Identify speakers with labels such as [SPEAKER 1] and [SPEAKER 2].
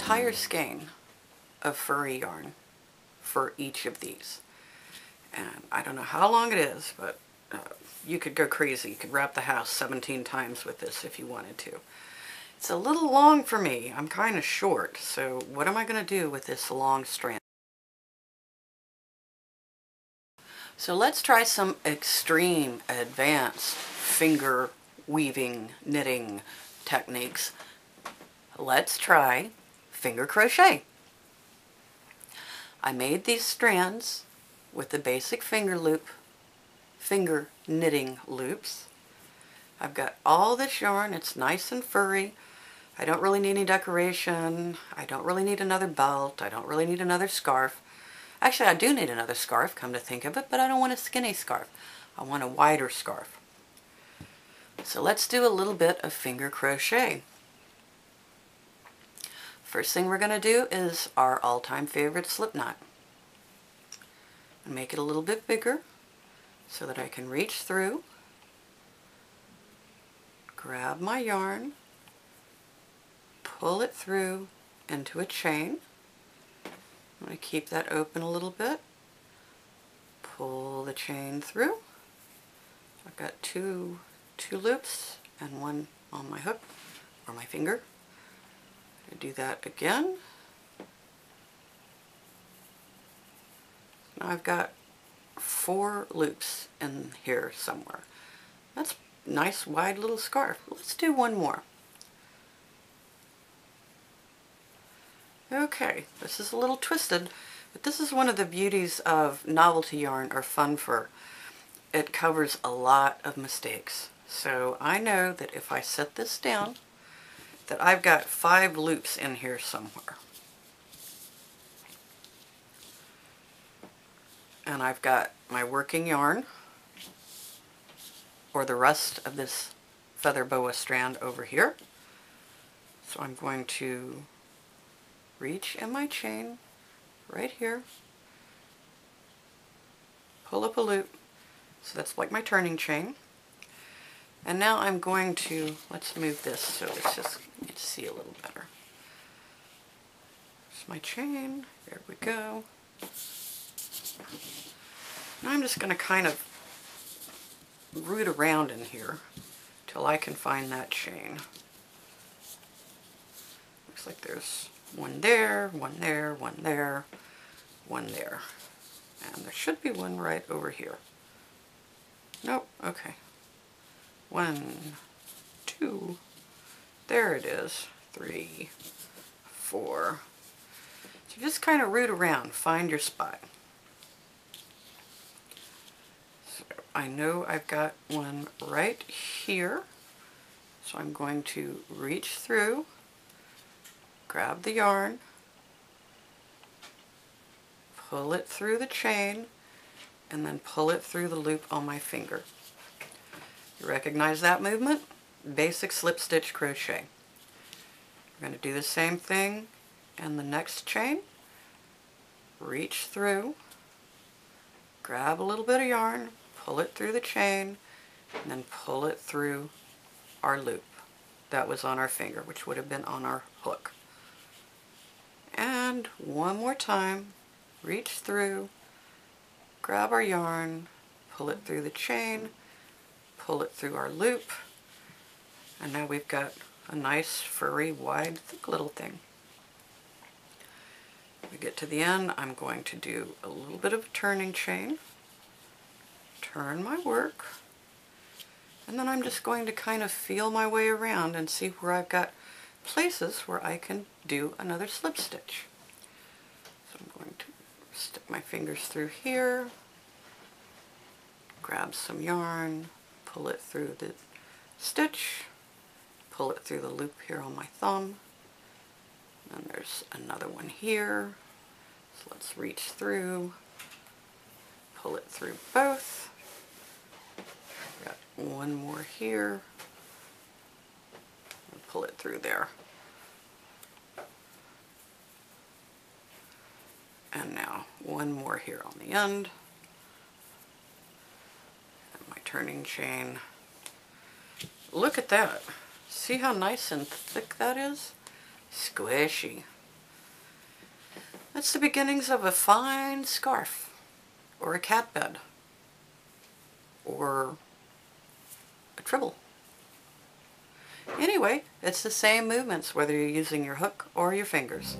[SPEAKER 1] entire skein of furry yarn for each of these. And I don't know how long it is, but you could go crazy. You could wrap the house 17 times with this if you wanted to. It's a little long for me. I'm kind of short, so what am I going to do with this long strand? So let's try some extreme advanced finger weaving knitting techniques. Let's try finger crochet. I made these strands with the basic finger knitting loops. I've got all this yarn. It's nice and furry. I don't really need any decoration. I don't really need another belt. I don't really need another scarf. Actually, I do need another scarf, come to think of it, but I don't want a skinny scarf. I want a wider scarf. So let's do a little bit of finger crochet. First thing we're going to do is our all-time favorite slip knot. And make it a little bit bigger so that I can reach through, grab my yarn, pull it through into a chain. I'm going to keep that open a little bit, pull the chain through. I've got two loops and one on my hook or my finger. I do that again. Now I've got 4 loops in here somewhere. That's a nice wide little scarf. Let's do one more. Okay, this is a little twisted, but this is one of the beauties of novelty yarn or fun fur. It covers a lot of mistakes. So I know that if I set this down, that I've got 5 loops in here somewhere. And I've got my working yarn, or the rest of this feather boa strand over here. So I'm going to reach in my chain right here, pull up a loop, so that's like my turning chain. And now I'm going to, let's move this so it's just, you can see a little better. There's my chain, there we go. Now I'm just going to kind of root around in here till I can find that chain. Looks like there's one there, one there, one there, one there. And there should be one right over here. Nope, okay. 1, 2, there it is, 3, 4. So just kind of root around, find your spot. So I know I've got one right here, so I'm going to reach through, grab the yarn, pull it through the chain, and then pull it through the loop on my finger. You recognize that movement? Basic slip stitch crochet. We're going to do the same thing in the next chain. Reach through, grab a little bit of yarn, pull it through the chain, and then pull it through our loop that was on our finger, which would have been on our hook. And one more time, reach through, grab our yarn, pull it through the chain, pull it through our loop, and now we've got a nice furry wide thick little thing. When we get to the end, I'm going to do a little bit of a turning chain, turn my work, and then I'm just going to kind of feel my way around and see where I've got places where I can do another slip stitch. So I'm going to stick my fingers through here, grab some yarn, pull it through the stitch, pull it through the loop here on my thumb, and there's another one here, so let's reach through, pull it through both, got one more here, and pull it through there, and now one more here on the end, turning chain. Look at that. See how nice and thick that is? Squishy. That's the beginnings of a fine scarf, or a cat bed, or a tribble. Anyway, it's the same movements whether you're using your hook or your fingers.